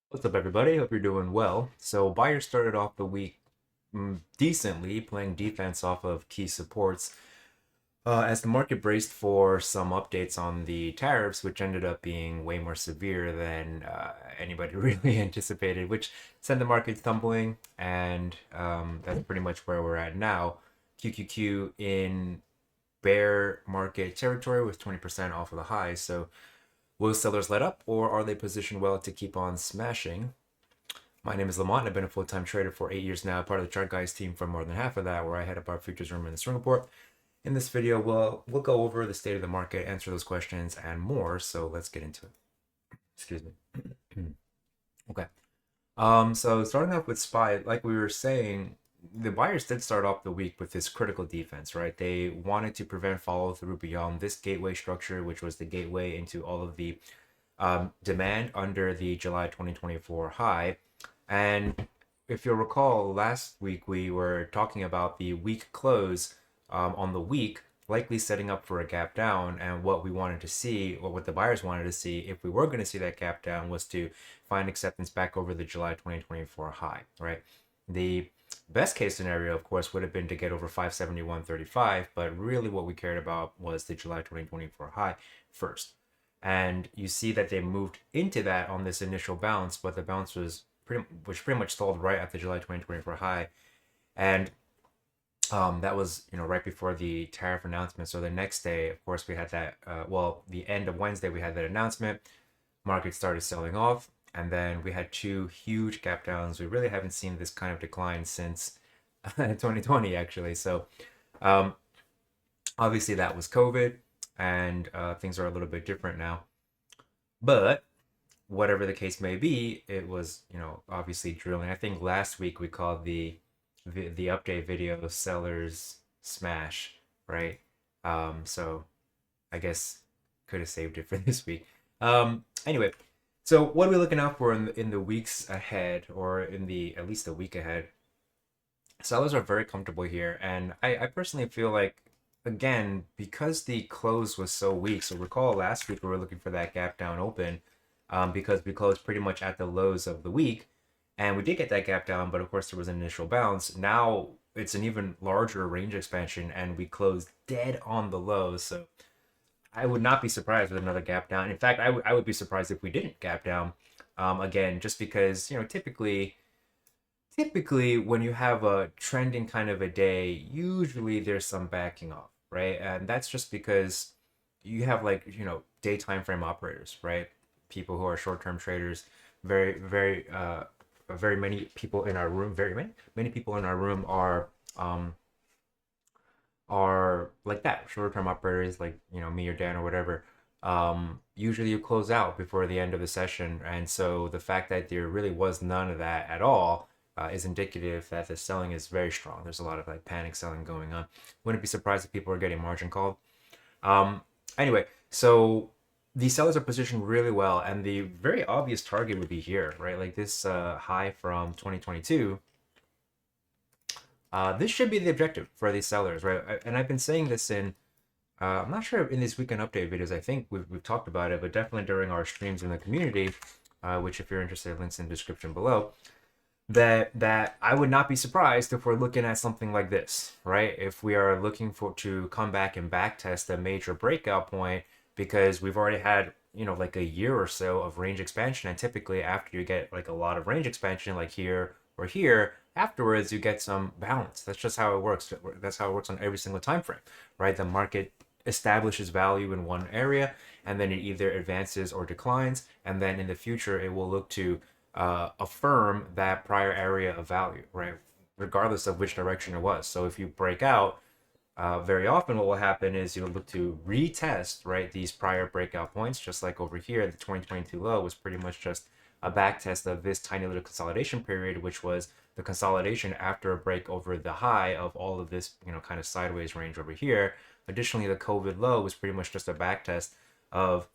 What's up, everybody? Hope you're doing well. So, Bayern started off the week decently, playing defense off of key supports, as the market braced for some updates on the tariffs, which ended up being way more severe than anybody really anticipated, which sent the market tumbling, and that's pretty much where we're at now. QQQ in bear market territory with 20% off of the high. So, will sellers let up, or are they positioned well to keep on smashing? My name is Lamont, and I've been a full-time trader for 8 years now, part of the Chart Guys team for more than half of that, where I head up our futures room in the swing report. In this video, we'll go over the state of the market, answer those questions, and more. So let's get into it. Excuse me. Okay. So starting off with SPY, like we were saying, the buyers did start off the week with this critical defense, right? They wanted to prevent follow through beyond this gateway structure, which was the gateway into all of the demand under the July 2024 high. And if you'll recall, last week we were talking about the week close on the week, likely setting up for a gap down. And what we wanted to see, or what the buyers wanted to see, if we were going to see that gap down, was to find acceptance back over the July 2024 high, right? The best case scenario, of course, would have been to get over 571.35, but really what we cared about was the July 2024 high first. And you see that they moved into that on this initial bounce, but the bounce was pretty much stalled right at the July 2024 high, and that was right before the tariff announcement. So the next day, of course, we had that. The end of Wednesday, we had that announcement. Market started selling off, and then we had two huge gap downs. We really haven't seen this kind of decline since 2020, actually. So um, obviously that was COVID, and things are a little bit different now. But whatever the case may be, it was, obviously drilling. I think last week we called the update video sellers smash, right? So I guess could have saved it for this week. Anyway, so what are we looking out for in the weeks ahead, or in the at least a week ahead? Sellers are very comfortable here, and I personally feel like, again, because the close was so weak. So recall last week we were looking for that gap down open, because we closed pretty much at the lows of the week, and we did get that gap down, but of course there was an initial bounce. Now it's an even larger range expansion, and we closed dead on the lows. So I would not be surprised with another gap down. In fact, I would be surprised if we didn't gap down. Again, just because typically when you have a trending kind of a day, usually there's some backing off, right? And that's just because you have, like, day time frame operators, right? People who are short-term traders. Very many people in our room, very many people in our room are like that, short-term operators, like, me or Dan or whatever. Usually you close out before the end of the session, and so the fact that there really was none of that at all is indicative that the selling is very strong. There's a lot of like panic selling going on. Wouldn't be surprised if people are getting margin called. Um, anyway, so the sellers are positioned really well, and the very obvious target would be here, right? Like this high from 2022. This should be the objective for these sellers, right? And I've been saying this I'm not sure in these weekend update videos. I think we've talked about it, but definitely during our streams in the community, which if you're interested, links in the description below. That I would not be surprised if we're looking at something like this, right? If we are looking to come back and back test a major breakout point, because we've already had, like a year or so of range expansion, and typically after you get like a lot of range expansion, like here or here, afterwards you get some balance. That's just how it works. That's how it works on every single time frame, right? The market establishes value in one area, and then it either advances or declines, and then in the future it will look to affirm that prior area of value, right? Regardless of which direction it was. So if you break out, very often what will happen is you'll look to retest, right, these prior breakout points, just like over here. The 2022 low was pretty much just a back test of this tiny little consolidation period, which was the consolidation after a break over the high of all of this, kind of sideways range over here. Additionally, the COVID low was pretty much just a back test of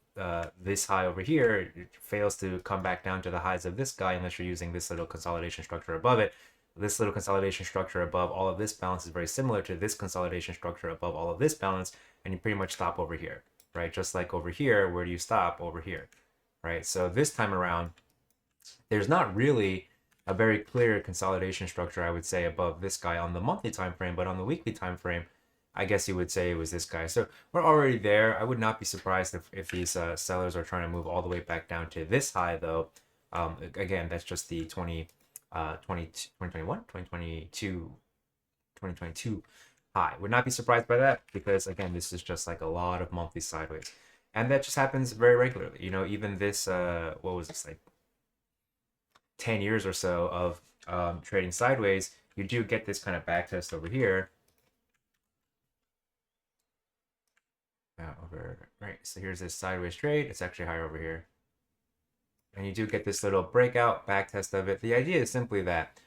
this high over here. It fails to come back down to the highs of this guy unless you're using this little consolidation structure above it. This little consolidation structure above all of this balance is very similar to this consolidation structure above all of this balance, and you pretty much stop over here, right? Just like over here, where do you stop? Over here, right? So this time around, there's not really a very clear consolidation structure, I would say, above this guy on the monthly time frame, but on the weekly time frame, I guess you would say it was this guy. So we're already there. I would not be surprised if these sellers are trying to move all the way back down to this high, though. Again, that's just the 2021, 2022, 2022 high. Would not be surprised by that because, again, this is just like a lot of monthly sideways. And that just happens very regularly. You know, even this, what was this, like 10 years or so of trading sideways, you do get this kind of back test over here. Right, so here's this sideways trade. It's actually higher over here. And you do get this little breakout back test of it. The idea is simply that,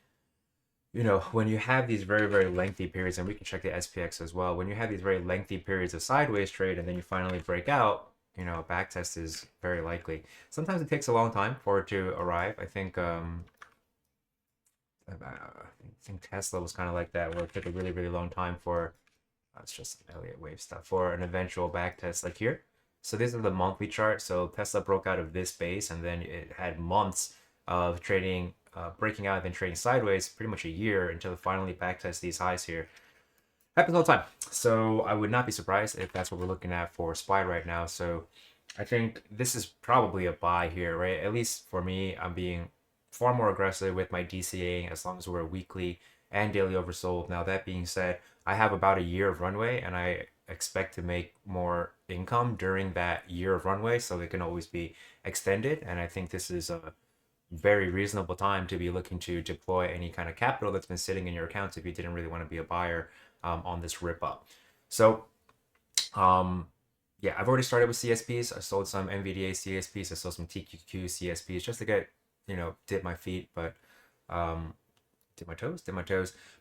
you know, when you have these very, very lengthy periods, and we can check the SPX as well, when you have these very lengthy periods of sideways trade and then you finally break out, you know, a back test is very likely. Sometimes it takes a long time for it to arrive. I think Tesla was kind of like that, where it took a really, really long time for, it's just Elliott wave stuff, for an eventual back test like here. So these are the monthly chart. So Tesla broke out of this base and then it had months of trading, breaking out and then trading sideways, pretty much a year until it finally backtests these highs here. Happens all the time. So I would not be surprised if that's what we're looking at for SPY right now. So I think this is probably a buy here, right? At least for me, I'm being far more aggressive with my DCA as long as we're weekly and daily oversold. Now, that being said, I have about a year of runway and I expect to make more income during that year of runway, so it can always be extended. And I think this is a very reasonable time to be looking to deploy any kind of capital that's been sitting in your accounts if you didn't really want to be a buyer on this rip up. So yeah, I've already started with CSPs. I sold some NVDA CSPs. I sold some TQQ CSPs just to get, you know, dip my feet, but dip my toes.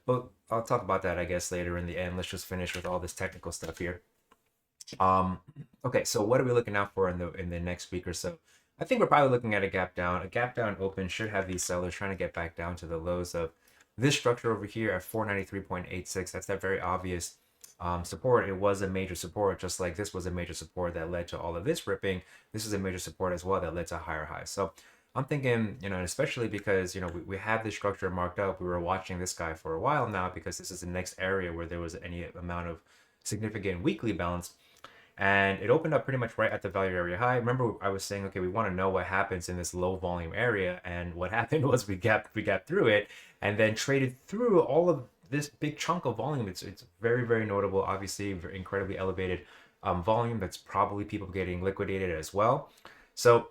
But I'll talk about that, I guess, later in the end. Let's just finish with all this technical stuff here. Okay, so what are we looking out for in the next week or so? I think we're probably looking at a gap down. A gap down open should have these sellers trying to get back down to the lows of this structure over here at 493.86. That's that very obvious support. It was a major support, just like this was a major support that led to all of this ripping. This is a major support as well that led to higher highs. So I'm thinking, you know, especially because, you know, we have this structure marked up. We were watching this guy for a while now because this is the next area where there was any amount of significant weekly balance. And it opened up pretty much right at the value area high. Remember, I was saying, okay, we want to know what happens in this low volume area. And what happened was we got through it and then traded through all of this big chunk of volume. It's very, very notable, obviously, very incredibly elevated volume. That's probably people getting liquidated as well. So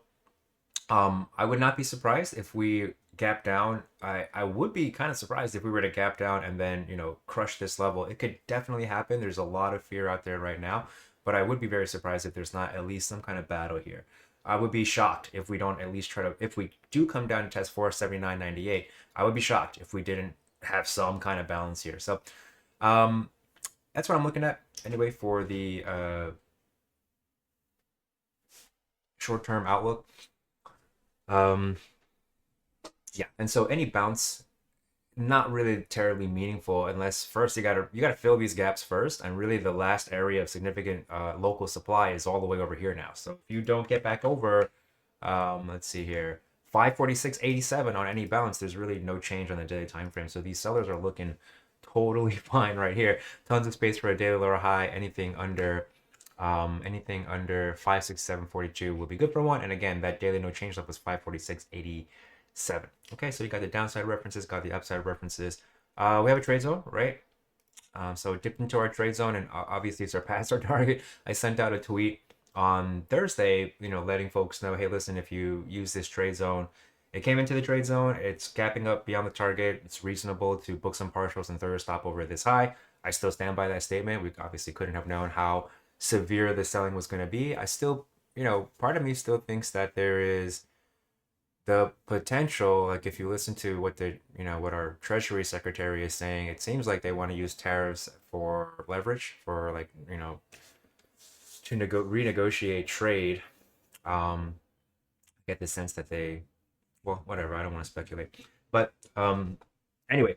I would not be surprised if we gap down. I would be kind of surprised if we were to gap down and then, you know, crush this level. It could definitely happen. There's a lot of fear out there right now, but I would be very surprised if there's not at least some kind of battle here. I would be shocked if we don't at least try to, if we do come down to test 479.98, I would be shocked if we didn't have some kind of balance here. So that's what I'm looking at anyway for the short-term outlook. Yeah, and so any bounce, not really terribly meaningful unless first you gotta fill these gaps first, and really the last area of significant local supply is all the way over here now. So if you don't get back over, let's see here, 546.87 on any bounce, there's really no change on the daily time frame. So these sellers are looking totally fine right here. Tons of space for a daily lower high. Anything under 567.42 will be good for one. And again, that daily no change level was 546.87. Okay, so you got the downside references, got the upside references. We have a trade zone, right? So dipped into our trade zone and obviously surpassed our target. I sent out a tweet on Thursday, you know, letting folks know, hey, listen, if you use this trade zone, it came into the trade zone, it's gapping up beyond the target, it's reasonable to book some partials and throw a stop over this high. I still stand by that statement. We obviously couldn't have known how severe the selling was going to be. I still, you know, part of me still thinks that there is the potential, like if you listen to what the, you know, what our Treasury Secretary is saying, it seems like they want to use tariffs for leverage, for like, you know, to renegotiate trade. Get the sense that they, well, whatever, I don't want to speculate. But anyway,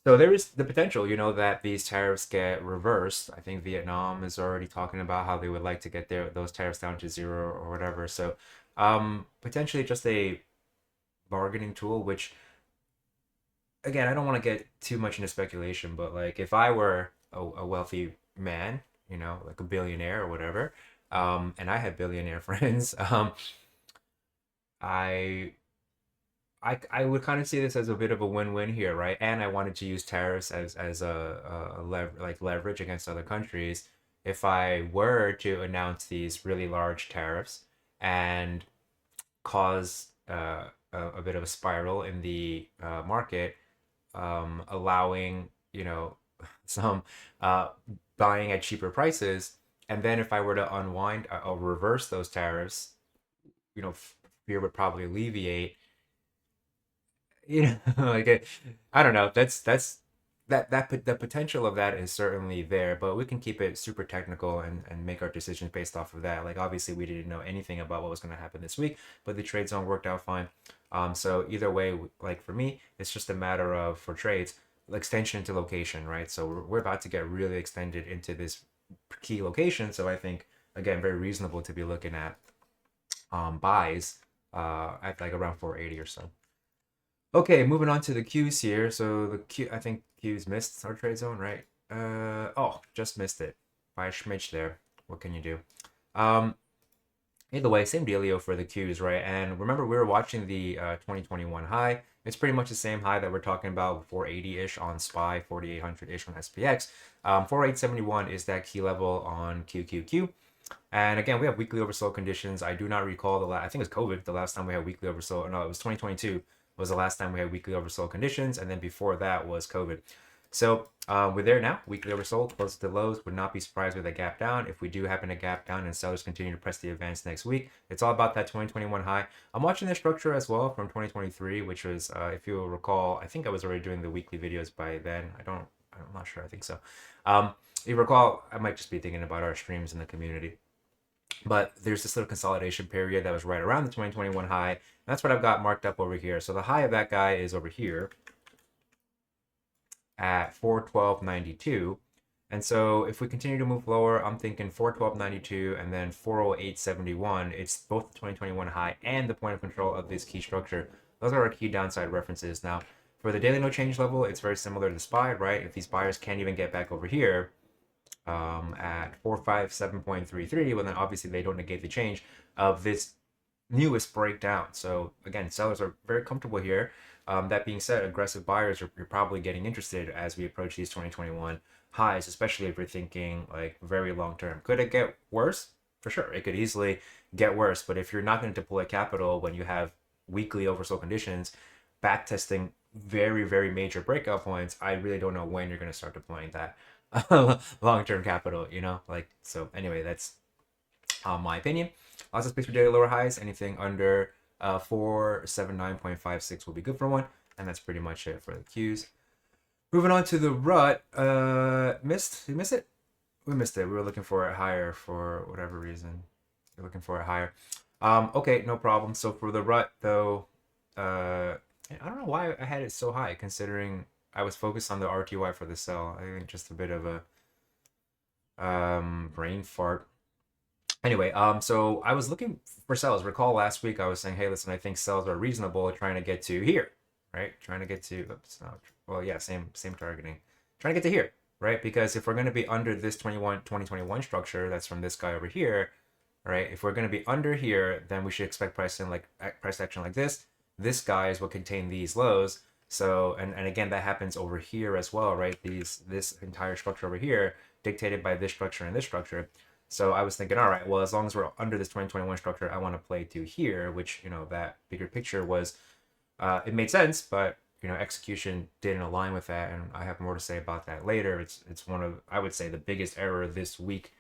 so there is the potential, you know, that these tariffs get reversed. I think Vietnam is already talking about how they would like to get those tariffs down to zero or whatever. So potentially just a bargaining tool, which again, I don't want to get too much into speculation, but like if I were a wealthy man, you know, like a billionaire or whatever, and I had billionaire friends, I I would kind of see this as a bit of a win-win here, right? And I wanted to use tariffs as like leverage against other countries. If I were to announce these really large tariffs and cause a bit of a spiral in the market, allowing some uh, buying at cheaper prices, and then if I were to unwind or reverse those tariffs, fear would probably alleviate. Like I don't know. The potential of that is certainly there, but we can keep it super technical and make our decisions based off of that. Like obviously we didn't know anything about what was going to happen this week, but the trade zone worked out fine. So either way, like for me, it's just a matter of for trades extension into location, right? So we're about to get really extended into this key location. So I think again very reasonable to be looking at buys at like around 480 or so. Okay, moving on to the Qs here. So the Q, I think Qs missed our trade zone, right? Oh, just missed it by a smidge there. What can you do? Um, Either way, same dealio for the Qs, right? And remember, we were watching the 2021 high. It's pretty much the same high that we're talking about, 480-ish on SPY, 4800-ish on SPX. 4871 is that key level on QQQ. And again, we have weekly oversold conditions. I do not recall the last, I think it was COVID, the last time we had weekly oversold. No, it was 2022 was the last time we had weekly oversold conditions. And then before that was COVID. So we're there now, weekly oversold, close to the lows. Would not be surprised with a gap down. If we do happen to gap down and sellers continue to press the advance next week, it's all about that 2021 high. I'm watching the structure as well from 2023, which was, if you will recall, I think I was already doing the weekly videos by then. I'm not sure. I think so. You recall, I might just be thinking about our streams in the community. But there's this little consolidation period that was right around the 2021 high. And that's what I've got marked up over here. So the high of that guy is over here at 412.92. And so if we continue to move lower, I'm thinking 412.92 and then 408.71. It's both the 2021 high and the point of control of this key structure. Those are our key downside references. Now, for the daily no change level, it's very similar to the SPY, right? If these buyers can't even get back over here, at 457.33, well then obviously they don't negate the change of this newest breakdown. So again, sellers are very comfortable here. That being said, aggressive buyers are probably getting interested as we approach these 2021 highs, especially if you're thinking like very long term. Could it get worse? For sure, it could easily get worse. But if you're not going to deploy capital when you have weekly oversold conditions, backtesting very, very major breakout points, I really don't know when you're going to start deploying that long-term capital, like. So anyway, that's my opinion. Lots of space for daily lower highs. Anything under 479.56 will be good for one, and that's pretty much it for the Qs. Moving on to the rut. Missed. We missed it. We missed it. We were looking for it higher for whatever reason. We're looking for it higher. Okay, no problem. So for the rut though, I don't know why I had it so high considering I was focused on the RTY for the sell. I think just a bit of a brain fart. Anyway, so I was looking for sells. Recall last week I was saying, hey, listen, I think sells are reasonable, trying to get to here, right? Trying to get to, oops, no, well, yeah, same targeting. Trying to get to here, right? Because if we're going to be under this 2021 structure, that's from this guy over here, right? If we're going to be under here, then we should expect price action like this. This guy is what contain these lows. So, and again, that happens over here as well, right? This entire structure over here dictated by this structure and this structure. So I was thinking, all right, well, as long as we're under this 2021 structure, I want to play to here, which, that bigger picture was, it made sense, but, execution didn't align with that. And I have more to say about that later. It's one of, I would say, the biggest error this week.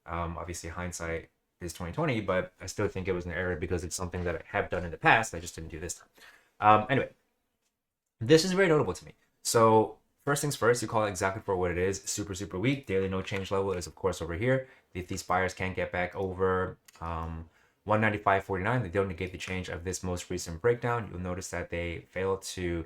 Obviously hindsight is 2020, but I still think it was an error because it's something that I have done in the past. I just didn't do this time. Anyway, this is very notable to me. So first things first, you call it exactly for what it is. Super, super weak. Daily no change level is, of course, over here. If these buyers can't get back over 195.49, they don't negate the change of this most recent breakdown. You'll notice that they failed to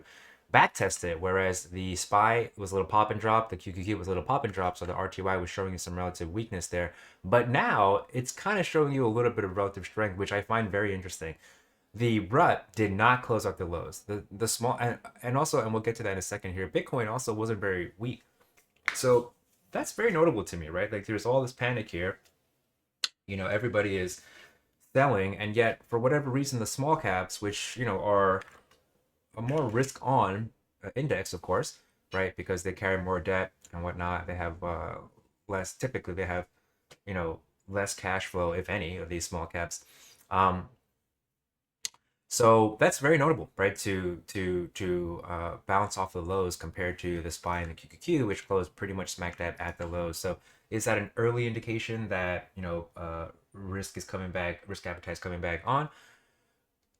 backtest it, whereas the SPY was a little pop and drop, the QQQ was a little pop and drop, so the RTY was showing you some relative weakness there. But now it's kind of showing you a little bit of relative strength, which I find very interesting. the rut did not close out the lows. The small and also, and we'll get to that in a second here, Bitcoin also wasn't very weak. So that's very notable to me, right? Like there's all this panic here. Everybody is selling, and yet for whatever reason, the small caps, which are a more risk on index, of course, right? Because they carry more debt and whatnot. They have less. Typically, they have less cash flow, if any, of these small caps. So that's very notable, right? To bounce off the lows compared to the SPY and the QQQ, which closed pretty much smack dab at the lows. So is that an early indication that risk is coming back, risk appetite is coming back on?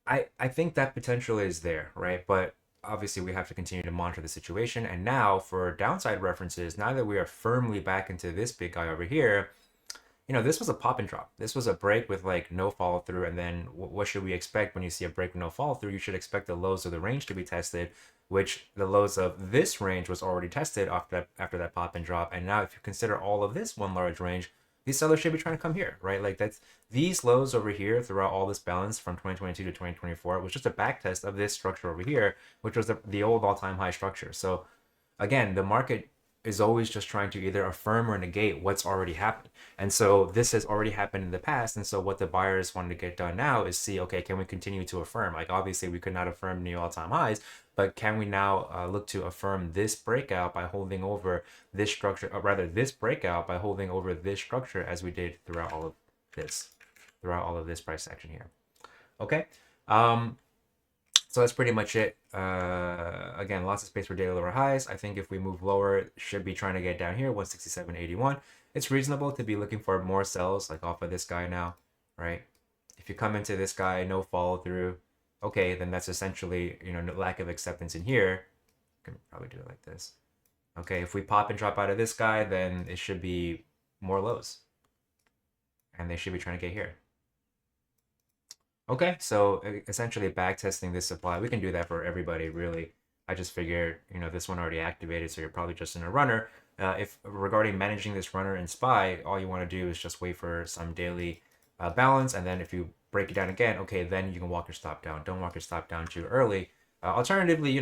I think that potential is there, right? But obviously we have to continue to monitor the situation. And now for downside references, now that we are firmly back into this big guy over here, this was a pop and drop. This was a break with like no follow through. And then what should we expect when you see a break with no follow through? You should expect the lows of the range to be tested, which the lows of this range was already tested after that pop and drop. And now if you consider all of this one large range, these sellers should be trying to come here, right? Like that's these lows over here throughout all this balance from 2022 to 2024 was just a back test of this structure over here, which was the old all-time high structure. So again, the market is always just trying to either affirm or negate what's already happened. And so this has already happened in the past. And so what the buyers want to get done now is see, okay, can we continue to affirm? Like obviously we could not affirm new all-time highs, but can we now look to affirm this breakout by holding over this structure, or rather this breakout by holding over this structure as we did throughout all of this price action here. Okay. So that's pretty much it. Again, lots of space for daily lower highs. I think if we move lower, it should be trying to get down here, 167.81. It's reasonable to be looking for more sells, like off of this guy now, right? If you come into this guy, no follow through, okay, then that's essentially, lack of acceptance in here. I can probably do it like this. Okay, if we pop and drop out of this guy, then it should be more lows. And they should be trying to get here. Okay, so essentially back testing this supply. We can do that for everybody, really. I just figured, this one already activated, so you're probably just in a runner. If regarding managing this runner in SPY, all you want to do is just wait for some daily balance, and then if you break it down again, okay, then you can walk your stop down. Don't walk your stop down too early. Alternatively,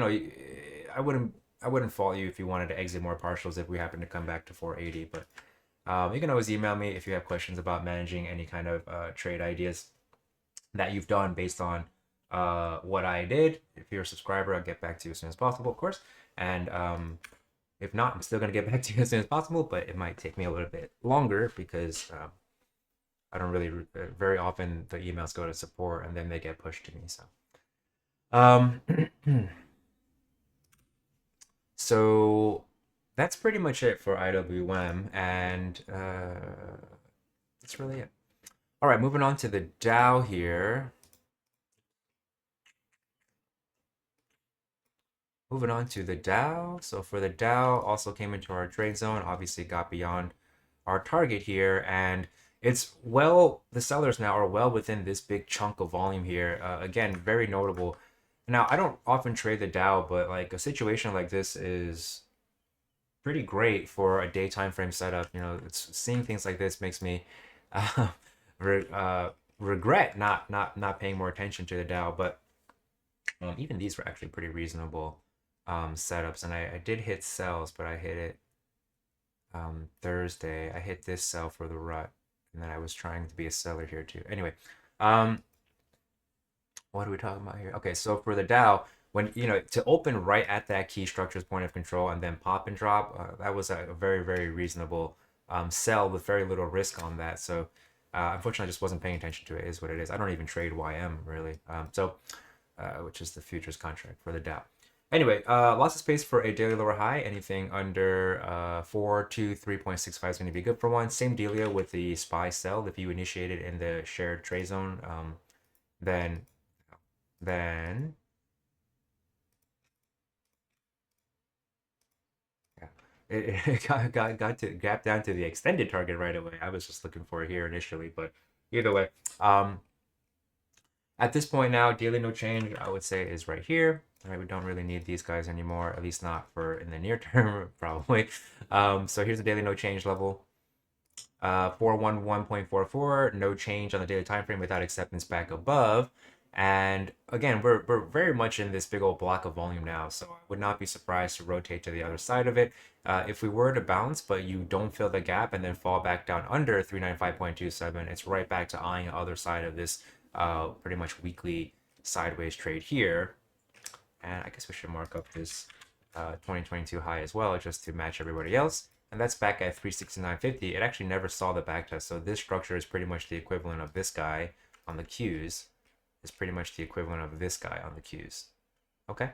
I wouldn't fault you if you wanted to exit more partials if we happen to come back to 480, but you can always email me if you have questions about managing any kind of trade ideas that you've done based on what I did. If you're a subscriber, I'll get back to you as soon as possible, of course. And if not, I'm still going to get back to you as soon as possible, but it might take me a little bit longer because I don't really, very often the emails go to support and then they get pushed to me. So, so that's pretty much it for IWM, and that's really it. All right, moving on to the Dow here. Moving on to the Dow. So for the Dow, also came into our trade zone, obviously got beyond our target here, and the sellers now are well within this big chunk of volume here. Again, very notable. Now, I don't often trade the Dow, but like a situation like this is pretty great for a day time frame setup. Seeing things like this makes me regret not paying more attention to the Dow, but even these were actually pretty reasonable setups, and I did hit sells, but I hit it Thursday. I hit this sell for the rut, and then I was trying to be a seller here too. Anyway, what are we talking about here? Okay, so for the Dow, when to open right at that key structure's point of control and then pop and drop, that was a very, very reasonable sell with very little risk on that. So unfortunately, I just wasn't paying attention to it. Is what it is. I don't even trade YM really. Which is the futures contract for the Dow. Anyway, lots of space for a daily lower high. Anything under 423.65 is going to be good for one. Same dealio with the SPY sell. If you initiate it in the shared trade zone, then yeah, it got to gap down to the extended target right away. I was just looking for it here initially, but either way, at this point now, daily no change, I would say, is right here. All right, we don't really need these guys anymore, at least not for in the near term, probably. So here's the daily no change level. 411.44, no change on the daily time frame without acceptance back above. And again, we're very much in this big old block of volume now, so I would not be surprised to rotate to the other side of it. If we were to bounce, but you don't fill the gap and then fall back down under 395.27, it's right back to eyeing the other side of this pretty much weekly sideways trade here. And I guess we should mark up this 2022 high as well, just to match everybody else. And that's back at 369.50. It actually never saw the backtest, so this structure is pretty much the equivalent of this guy on the Qs. Is pretty much the equivalent of this guy on the Qs. Okay.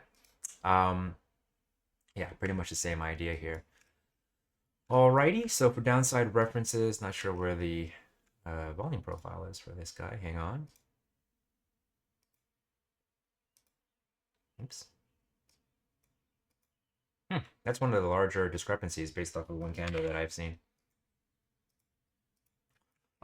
Yeah, pretty much the same idea here. Alrighty, so for downside references, not sure where the volume profile is for this guy. Hang on. Oops. That's one of the larger discrepancies based off of one candle that I've seen.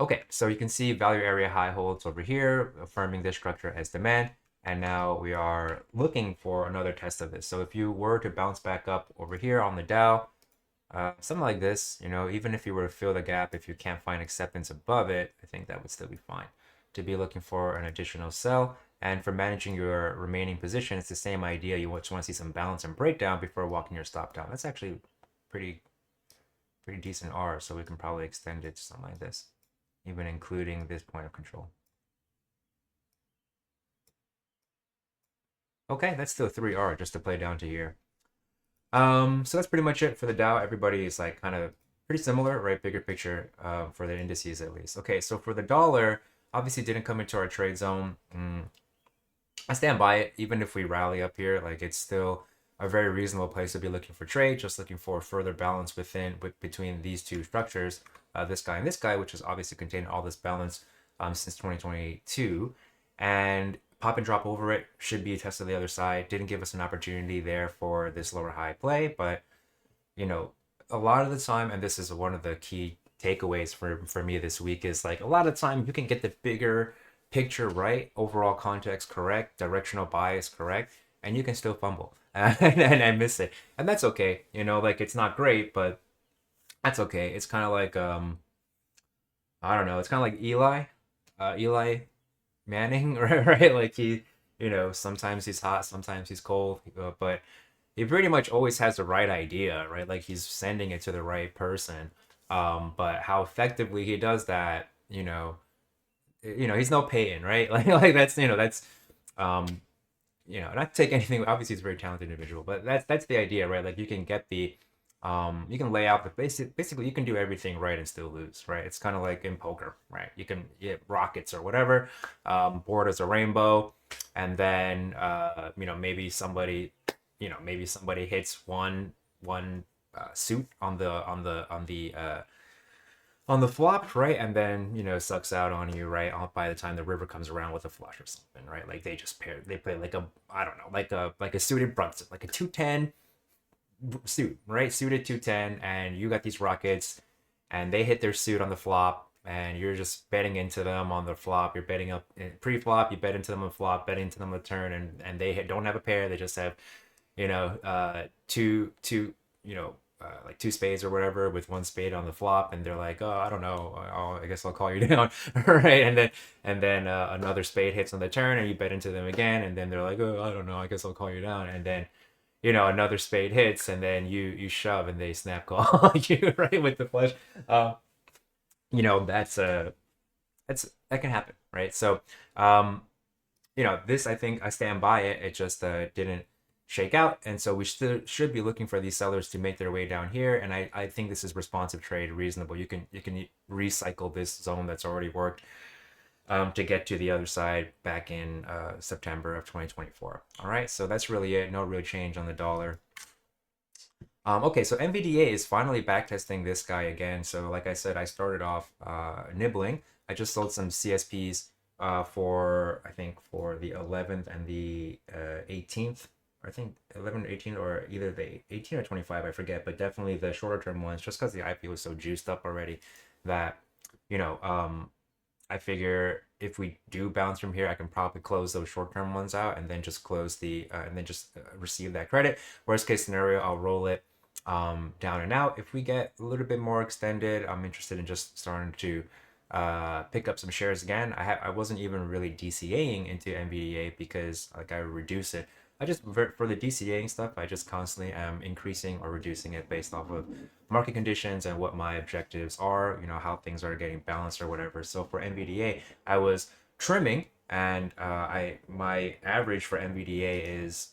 Okay, so you can see value area high holds over here, affirming this structure as demand. And now we are looking for another test of this. So if you were to bounce back up over here on the Dow, something like this, you know, even if you were to fill the gap, if you can't find acceptance above it, I think that would still be fine. To be looking for an additional sell. And for managing your remaining position, it's the same idea. You just want to see some balance and breakdown before walking your stop down. That's actually pretty decent R, so we can probably extend it to something like this, even including this point of control. Okay, that's still 3R just to play down to here. So that's pretty much it for the Dow. Everybody is like kind of pretty similar, right? Bigger picture for the indices at least. Okay, so for the dollar, obviously didn't come into our trade zone. I stand by it, even if we rally up here, like it's still a very reasonable place to be looking for trade, just looking for further balance between these two structures, this guy and this guy, which is obviously containing all this balance since 2022. And pop and drop over it should be a test of the other side. Didn't give us an opportunity there for this lower high play, but you know, a lot of the time, and this is one of the key takeaways for me this week, is like a lot of the time you can get the bigger picture right, overall context correct, directional bias correct, and you can still fumble and miss it, and that's okay. You know, like it's not great, but that's okay. It's kind of like I don't know. It's kind of like Eli Manning, right? Like he, you know, sometimes he's hot, sometimes he's cold, but he pretty much always has the right idea, right? Like he's sending it to the right person. But how effectively he does that, he's no Peyton, right? Like that's, not to take anything. Obviously, he's a very talented individual, but that's the idea, right? Like you can get you can lay out the basically you can do everything right and still lose, right? It's kind of like in poker, right? You can hit rockets or whatever, board as a rainbow, and then maybe somebody hits one suit on the flop, right? And then sucks out on you, right? By the time the river comes around with a flush or something, right? Like they play like a, I don't know, like a suited Brunson, like a 210 suit, right? Suited 210, and you got these rockets, and they hit their suit on the flop, and you're just betting into them on the flop. You're betting up pre-flop, you bet into them on the flop, betting into them on the turn, and they don't have a pair. They just have, two like two spades or whatever with one spade on the flop, and they're like, oh, I don't know, I guess I'll call you down, right? And then another spade hits on the turn, and you bet into them again, and then they're like, oh, I don't know, I guess I'll call you down, and then another spade hits, and then you shove, and they snap call you, right, with the flush. That can happen, right? So, this, I think I stand by it. It just didn't shake out, and so we still should be looking for these sellers to make their way down here. And I think this is responsive trade, reasonable. You can recycle this zone that's already worked to get to the other side back in September of 2024. All right, so that's really it. No real change on the dollar. Okay, so NVDA is finally backtesting this guy again. So like I said, I started off nibbling. I just sold some CSPs for the 11th and the 18th. I think 11 or 18, or either the 18 or 25, I forget, but definitely the shorter term ones, just because the IP was so juiced up already that, I figure if we do bounce from here, I can probably close those short-term ones out and then just receive that credit. Worst case scenario, I'll roll it down and out. If we get a little bit more extended, I'm interested in just starting to pick up some shares again. I wasn't even really DCAing into NVDA because like I reduce it. I just for the DCAing stuff, I just constantly am increasing or reducing it based off of market conditions and what my objectives are, you know, how things are getting balanced or whatever. So for NVDA, I was trimming, and my average for NVDA is,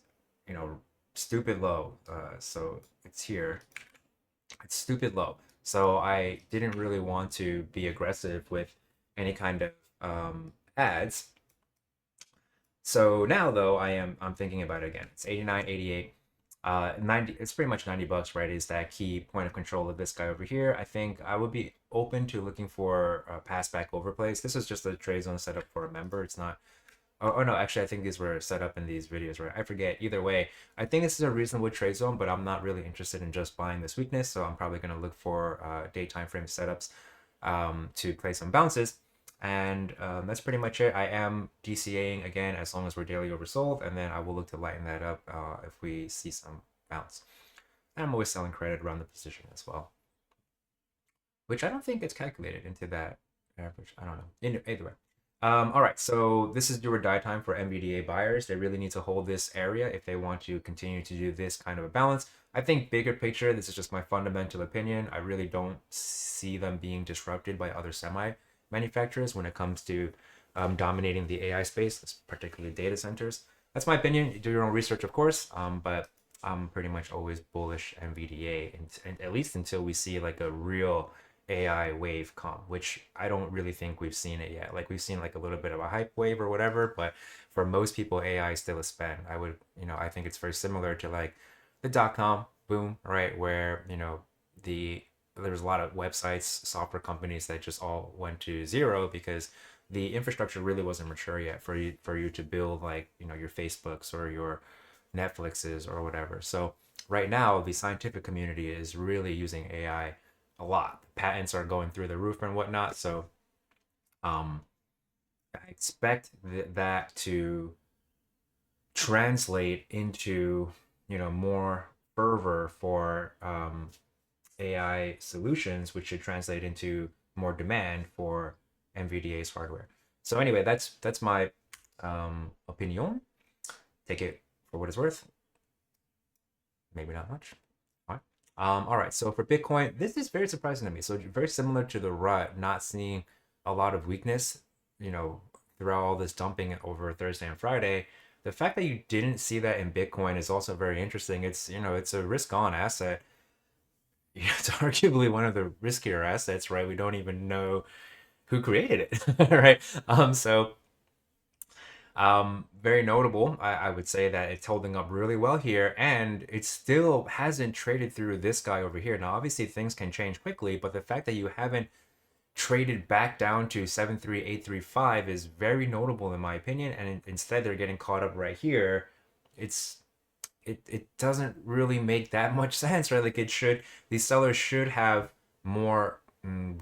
you know, stupid low. So it's here. It's stupid low. So I didn't really want to be aggressive with any kind of ads. So now though I'm thinking about it again. It's 89, 88. 90, it's pretty much $90, right? Is that key point of control of this guy over here. I think I would be open to looking for pass back overplays. This is just a trade zone setup for a member. It's not. Oh no, actually, I think these were set up in these videos, right? I forget. Either way, I think this is a reasonable trade zone, but I'm not really interested in just buying this weakness, so I'm probably going to look for day time frame setups to play some bounces. And that's pretty much it. I am DCAing again as long as we're daily oversold, and then I will look to lighten that up if we see some bounce. And I'm always selling credit around the position as well, which I don't think gets calculated into that average. I don't know. Either way. All right, so this is do or die time for NVDA buyers. They really need to hold this area if they want to continue to do this kind of a balance. I think bigger picture, this is just my fundamental opinion. I really don't see them being disrupted by other semi manufacturers when it comes to dominating the AI space, particularly data centers. That's my opinion. Do your own research, of course, but I'm pretty much always bullish NVDA, and at least until we see like a real AI wave come, which I don't really think we've seen it yet. Like we've seen like a little bit of a hype wave or whatever, but for most people, AI is still a spend. I would, you know, I think it's very similar to like the dot-com boom, right? Where, you know, there was a lot of websites, software companies that just all went to zero because the infrastructure really wasn't mature yet for you to build like, you know, your Facebooks or your Netflixes or whatever. So right now, the scientific community is really using AI a lot. Patents are going through the roof and whatnot. So I expect that to translate into, you know, more fervor for AI solutions, which should translate into more demand for NVDA's hardware. So anyway, that's my opinion. Take it for what it's worth. Maybe not much. All right, so for Bitcoin, this is very surprising to me. So very similar to the rut, not seeing a lot of weakness, you know, throughout all this dumping over Thursday and Friday. The fact that you didn't see that in Bitcoin is also very interesting. It's, you know, it's a risk-on asset. It's arguably one of the riskier assets, right? We don't even know who created it, right? So very notable. I would say that it's holding up really well here, and it still hasn't traded through this guy over here. Now, obviously, things can change quickly, but the fact that you haven't traded back down to 73835 is very notable in my opinion, and instead they're getting caught up right here. It doesn't really make that much sense, right? Like it should, these sellers should have more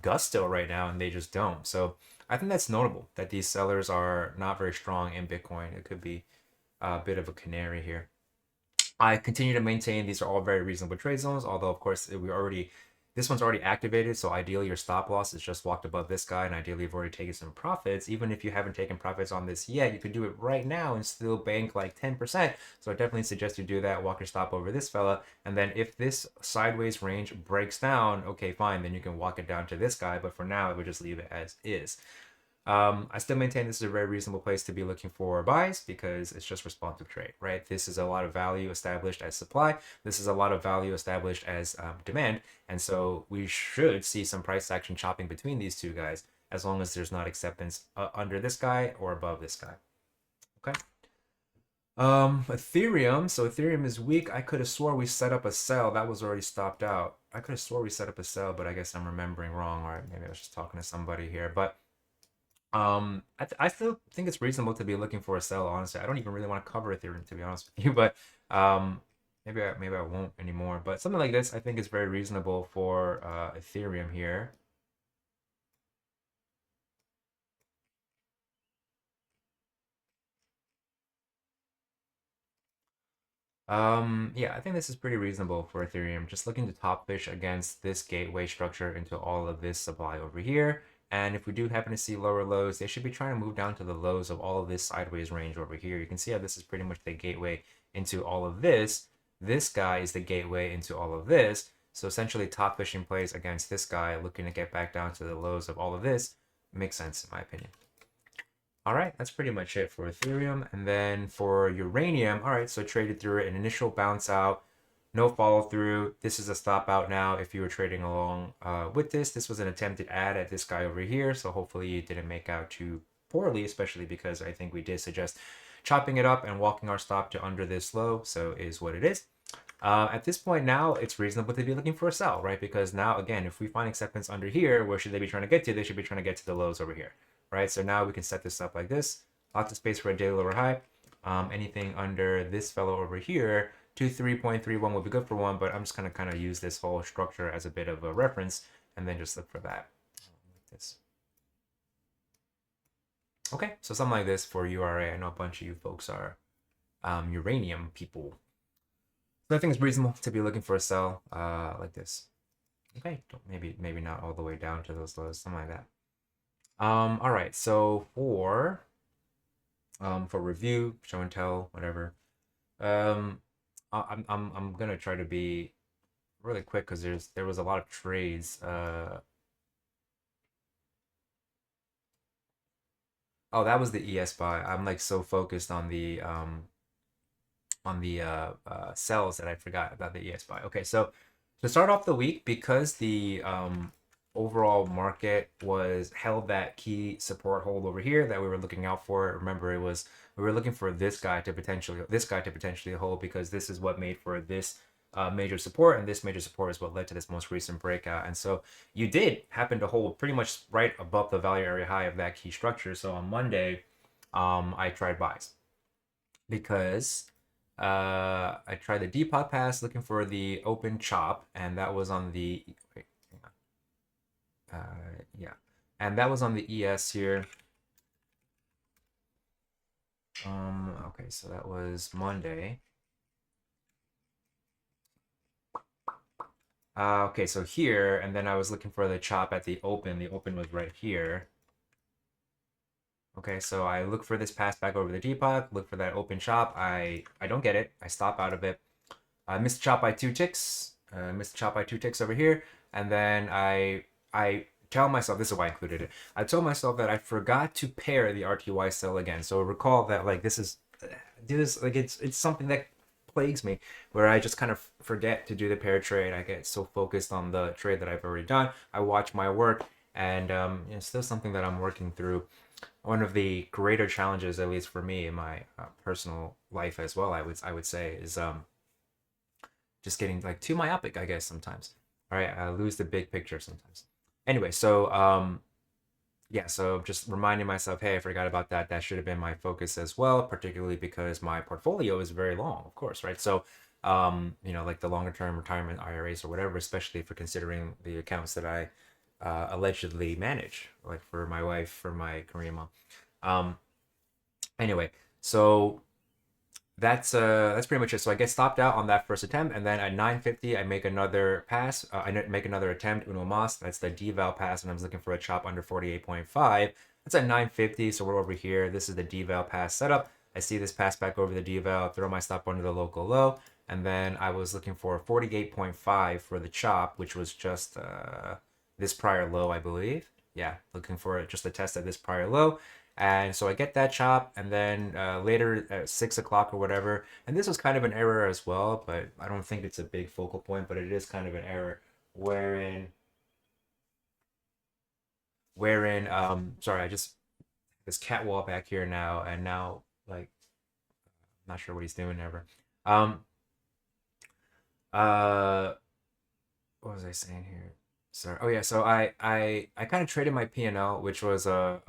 gusto right now, and they just don't. So I think that's notable that these sellers are not very strong in Bitcoin. It could be a bit of a canary here. I continue to maintain these are all very reasonable trade zones, although of course this one's already activated, so ideally your stop loss is just walked above this guy, and ideally you've already taken some profits. Even if you haven't taken profits on this yet, you could do it right now and still bank like 10%. So I definitely suggest you do that, walk your stop over this fella, and then if this sideways range breaks down, okay, fine, then you can walk it down to this guy, but for now, I would just leave it as is. I still maintain this is a very reasonable place to be looking for buys because it's just responsive trade, right? This is a lot of value established as supply. This is a lot of value established as demand. And so we should see some price action chopping between these two guys as long as there's not acceptance under this guy or above this guy. Okay. Ethereum. So Ethereum is weak. I could have swore we set up a sell. That was already stopped out. I could have swore we set up a sell, but I guess I'm remembering wrong, or maybe I was just talking to somebody here. But I still think it's reasonable to be looking for a sell. Honestly, I don't even really want to cover Ethereum to be honest with you, but maybe I won't anymore. But something like this, I think is very reasonable for Ethereum here. Yeah, I think this is pretty reasonable for Ethereum. Just looking to top fish against this gateway structure into all of this supply over here, And if we do happen to see lower lows, they should be trying to move down to the lows of all of this sideways range over here. You can see how this is pretty much the gateway into all of this. This guy is the gateway into all of this. So essentially top fishing plays against this guy looking to get back down to the lows of all of this makes sense in my opinion. All right, that's pretty much it for Ethereum. And then for uranium, all right, so traded through it, an initial bounce out, no follow through. This is a stop out now. If you were trading along with this was an attempted add at this guy over here. So hopefully you didn't make out too poorly, especially because I think we did suggest chopping it up and walking our stop to under this low. So is what it is. At this point now, it's reasonable to be looking for a sell, right? Because now, again, if we find acceptance under here, where should they be trying to get to? They should be trying to get to the lows over here, right? So now we can set this up like this. Lots of space for a daily lower high. Anything under this fellow over here, 23.31 would be good for one, but I'm just going to kind of use this whole structure as a bit of a reference and then just look for that like this. Okay, so something like this for URA. I know a bunch of you folks are uranium people. So I think it's reasonable to be looking for a sell like this. Okay, maybe not all the way down to those lows, something like that. All right, so for review, show and tell, whatever. I'm gonna try to be really quick because there was a lot of trades. Oh, that was the ES buy. I'm like so focused on the cells that I forgot about the ES buy. Okay, so to start off the week, because the overall market was held that key support hold over here that we were looking out for. Remember, we were looking for this guy to potentially hold, because this is what made for this major support, and this major support is what led to this most recent breakout. And so you did happen to hold pretty much right above the value area high of that key structure. So on Monday, I tried buys because I tried the depot pass looking for the open chop, and that was on the yeah, and that was on the ES here. Okay, so that was Monday. Okay, so here, and then I was looking for the chop at the open. The open was right here. Okay, so I look for this pass back over the depot, look for that open chop. I don't get it. I stop out of it. I missed the chop by 2 ticks. Missed the chop by 2 ticks over here, and then I tell myself, this is why I included it. I told myself that I forgot to pair the RTY sell again. So recall that like this is like it's something that plagues me, where I just kind of forget to do the pair trade. I get so focused on the trade that I've already done. I watch my work, and it's still something that I'm working through. One of the greater challenges, at least for me in my personal life as well, I would say, is just getting like too myopic, I guess, sometimes. All right, I lose the big picture sometimes. Anyway, so yeah, so just reminding myself, hey, I forgot about that. That should have been my focus as well, particularly because my portfolio is very long, of course, right? So like the longer term retirement IRAs or whatever, especially for considering the accounts that I allegedly manage, like for my wife, for my Korean mom. Anyway, so that's pretty much it. So I get stopped out on that first attempt, and then at 9:50 I make another pass. I make another attempt, uno mas. That's the deval pass, and I was looking for a chop under 48.5. That's at 9:50, so we're over here. This is the deval pass setup. I see this pass back over the deval, throw my stop under the local low, and then I was looking for 48.5 for the chop, which was just this prior low, I believe. Yeah, looking for just a test at this prior low. And so I get that chop, and then later at 6 o'clock or whatever, and this was kind of an error as well, but I don't think it's a big focal point, but it is kind of an error wherein sorry, I just this cat wall back here now, and now like I'm not sure what he's doing ever. What was I saying here? Sorry. Oh yeah, so I kind of traded my P&L, which was a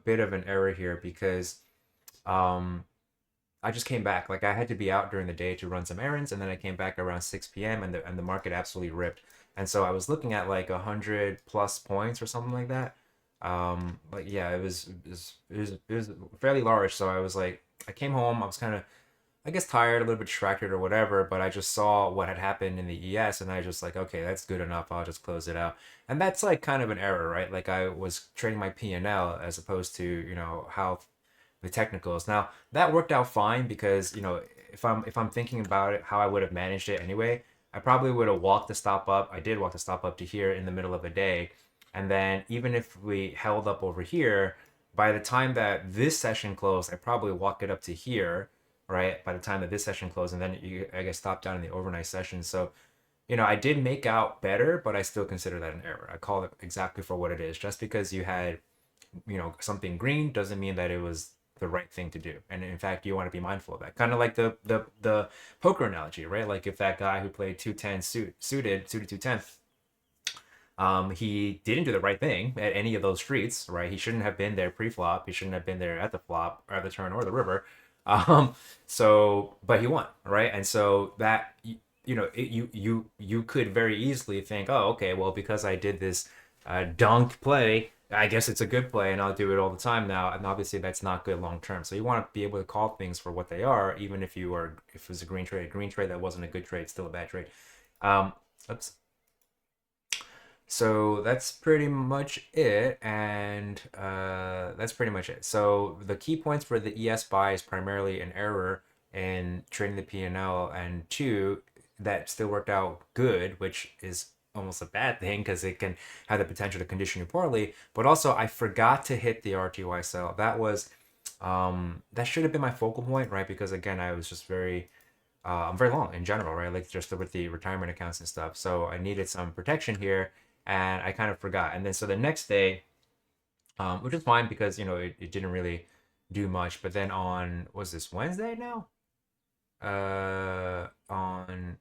bit of an error here because I just came back. Like I had to be out during the day to run some errands, and then I came back around 6 p.m. and the market absolutely ripped. And so I was looking at like 100+ points or something like that. Like yeah, it was fairly large. So I was like, I came home. I was kind of I guess tired, a little bit distracted or whatever, but I just saw what had happened in the ES and I just like, okay, that's good enough. I'll just close it out. And that's like kind of an error, right? Like I was trading my P&L as opposed to, how the technicals. Now, that worked out fine because, if I'm thinking about it, how I would have managed it anyway, I probably would have walked the stop up. I did walk the stop up to here in the middle of the day. And then even if we held up over here, by the time that this session closed, I probably walk it up to here, right? By the time that this session closed, and then I guess stop down in the overnight session. So, I did make out better, but I still consider that an error. I call it exactly for what it is. Just because you had, something green doesn't mean that it was the right thing to do. And in fact, you want to be mindful of that. Kind of like the poker analogy, right? Like if that guy who played 210 suited 210, he didn't do the right thing at any of those streets, right? He shouldn't have been there pre-flop. He shouldn't have been there at the flop or at the turn or the river. But he won, right? And so that you could very easily think, oh, okay, well, because I did this dunk play, I guess it's a good play, and I'll do it all the time now. And obviously, that's not good long term. So you want to be able to call things for what they are, even if it was a green trade that wasn't a good trade, still a bad trade. Oops. So that's pretty much it, and that's pretty much it. So the key points for the ES buy is primarily an error in trading the P&L, and two, that still worked out good, which is almost a bad thing because it can have the potential to condition you poorly. But also, I forgot to hit the RTY sell. That should have been my focal point, right? Because again, I was just I'm very long in general, right? Like just with the retirement accounts and stuff. So I needed some protection here, and I kind of forgot. And then so the next day, which is fine because it didn't really do much. But then was this Wednesday now? On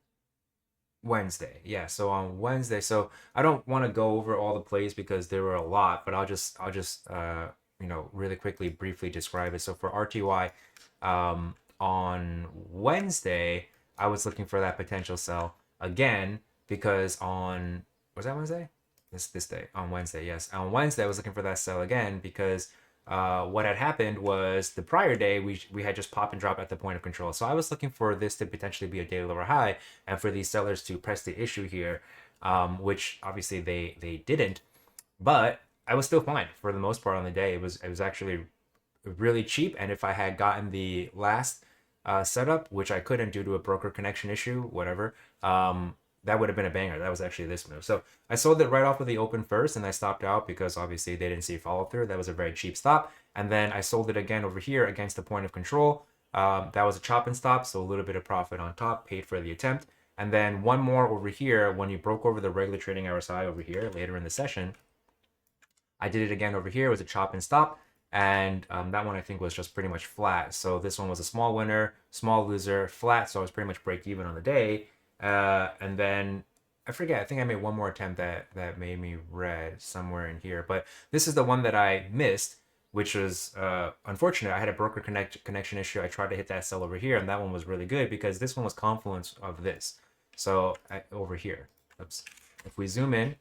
Wednesday, yeah. So on Wednesday, so I don't want to go over all the plays because there were a lot, but I'll just really quickly, briefly describe it. So for RTY, on Wednesday, I was looking for that potential sell again because was that Wednesday? This day on Wednesday, yes. On Wednesday, I was looking for that sell again because what had happened was the prior day we had just pop and drop at the point of control. So I was looking for this to potentially be a daily lower high and for these sellers to press the issue here, which obviously they didn't. But I was still fine for the most part on the day. It was actually really cheap, and if I had gotten the last setup, which I couldn't due to a broker connection issue, whatever, that would have been a banger. That was actually this move. So I sold it right off of the open first, and I stopped out because obviously they didn't see follow through. That was a very cheap stop. And then I sold it again over here against the point of control. That was a chop and stop, so a little bit of profit on top, paid for the attempt. And then one more over here when you broke over the regular trading hours high over here later in the session. I did it again over here. It was a chop and stop. And that one I think was just pretty much flat. So this one was a small winner, small loser, flat. So I was pretty much break even on the day. And then I forget, I think I made one more attempt that made me red somewhere in here. But this is the one that I missed, which was unfortunate. I had a broker connection issue. I tried to hit that sell over here, and that one was really good because this one was confluence of this. So over here, oops. If we zoom in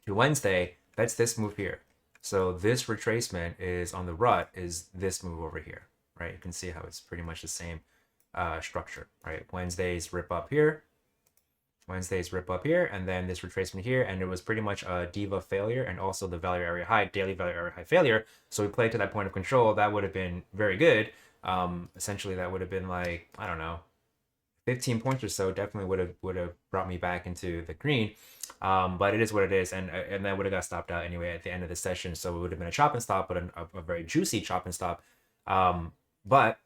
to Wednesday, that's this move here. So this retracement is on the rut is this move over here, right? You can see how it's pretty much the same structure, right? Wednesday's rip up here, Wednesday's rip up here, and then this retracement here, and it was pretty much a diva failure and also the value area high, daily value area high failure. So we played to that point of control. That would have been very good. Essentially, that would have been like, I don't know, 15 points or so. Definitely would have brought me back into the green. But it is what it is, and that would have got stopped out anyway at the end of the session. So it would have been a chop and stop, but a very juicy chop and stop. But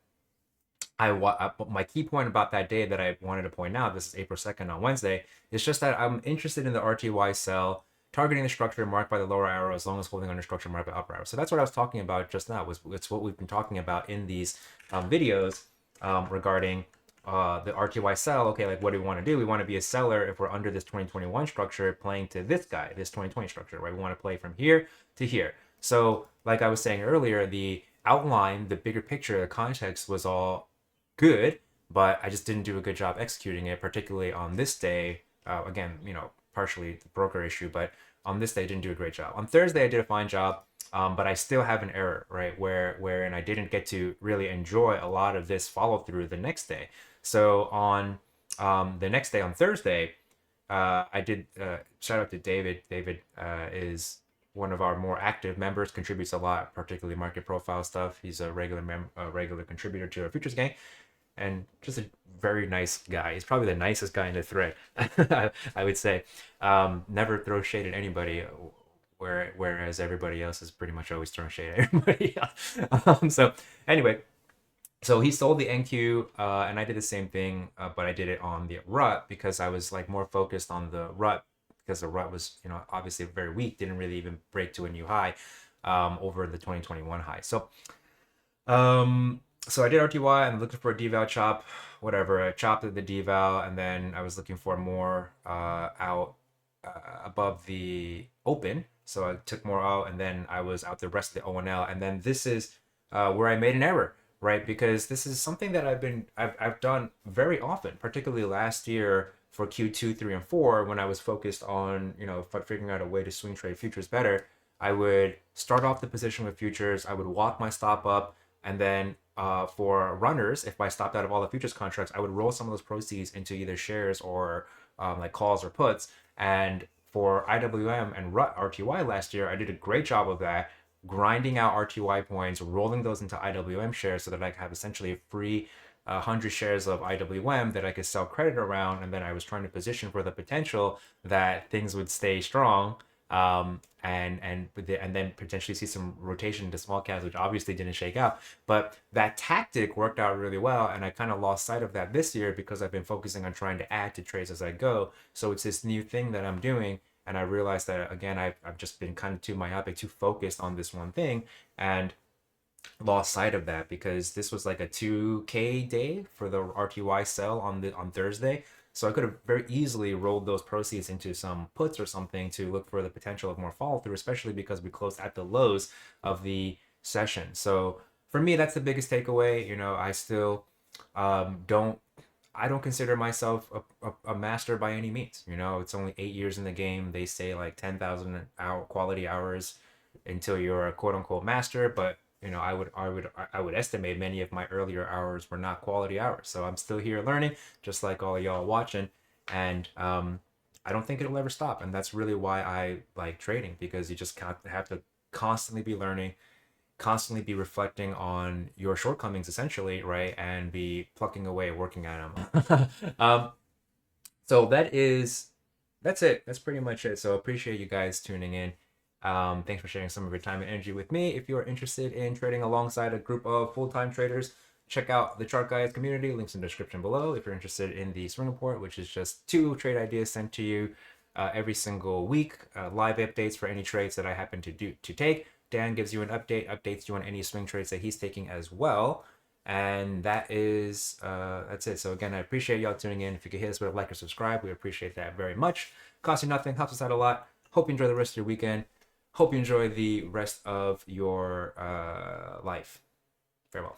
my key point about that day that I wanted to point out, this is April 2nd on Wednesday, is just that I'm interested in the RTY sell, targeting the structure marked by the lower arrow as long as holding under structure marked by upper arrow. So that's what I was talking about just now. It's what we've been talking about in these videos regarding the RTY sell. Okay, like what do we want to do? We want to be a seller if we're under this 2021 structure playing to this guy, this 2020 structure, right? We want to play from here to here. So like I was saying earlier, the outline, the bigger picture, the context was all good, but I just didn't do a good job executing it, particularly on this day. Again, partially the broker issue, but on this day I didn't do a great job. On Thursday I did a fine job. but I still have an error, right? Wherein I didn't get to really enjoy a lot of this follow through the next day. So on the next day, on Thursday, I did shout out to David. David is one of our more active members, contributes a lot, particularly market profile stuff. He's a regular contributor to our futures gang, and just a very nice guy. He's probably the nicest guy in the thread, I would say. Never throw shade at anybody, whereas everybody else is pretty much always throwing shade at everybody else. So anyway, so he sold the NQ, and I did the same thing, but I did it on the rut because I was like more focused on the rut because the rut was, obviously very weak, didn't really even break to a new high over the 2021 high. So I did RTY and looking for a deval chop, whatever. I chopped at the deval, and then I was looking for more out above the open. So I took more out, and then I was out the rest of the ONL, and then this is where I made an error, right? Because this is something that I've done very often, particularly last year for Q2, 3, and 4 when I was focused on figuring out a way to swing trade futures better. I would start off the position with futures. I would walk my stop up, and then for runners, if I stopped out of all the futures contracts, I would roll some of those proceeds into either shares or like calls or puts. And for IWM and RTY last year, I did a great job of that, grinding out RTY points, rolling those into IWM shares so that I could have essentially a free 100 shares of IWM that I could sell credit around. And then I was trying to position for the potential that things would stay strong, and then potentially see some rotation into small caps, which obviously didn't shake out. But that tactic worked out really well, and I kind of lost sight of that this year because I've been focusing on trying to add to trades as I go. So it's this new thing that I'm doing, and I realized that again I've just been kind of too myopic, too focused on this one thing, and lost sight of that because this was like a 2K day for the RTY sell on Thursday. So I could have very easily rolled those proceeds into some puts or something to look for the potential of more follow through, especially because we closed at the lows of the session. So for me, that's the biggest takeaway. I still don't consider myself a master by any means. It's only 8 years in the game. They say like 10,000 quality hours until you're a quote unquote master, but I would estimate many of my earlier hours were not quality hours. So I'm still here learning, just like all of y'all watching, and I don't think it'll ever stop. And that's really why I like trading, because you just have to constantly be learning, constantly be reflecting on your shortcomings, essentially, right, and be plucking away, working at them. So that's it. That's pretty much it. So appreciate you guys tuning in. Thanks for sharing some of your time and energy with me. If you are interested in trading alongside a group of full-time traders, check out the Chart Guys community. Links in the description below. If you're interested in the swing report, which is just 2 trade ideas sent to you every single week, live updates for any trades that I happen to take. Dan gives you an updates you on any swing trades that he's taking as well. And that's it. So again, I appreciate y'all tuning in. If you could hit us with a like or subscribe, we appreciate that very much. Costs you nothing, helps us out a lot. Hope you enjoy the rest of your weekend. Hope you enjoy the rest of your life. Farewell.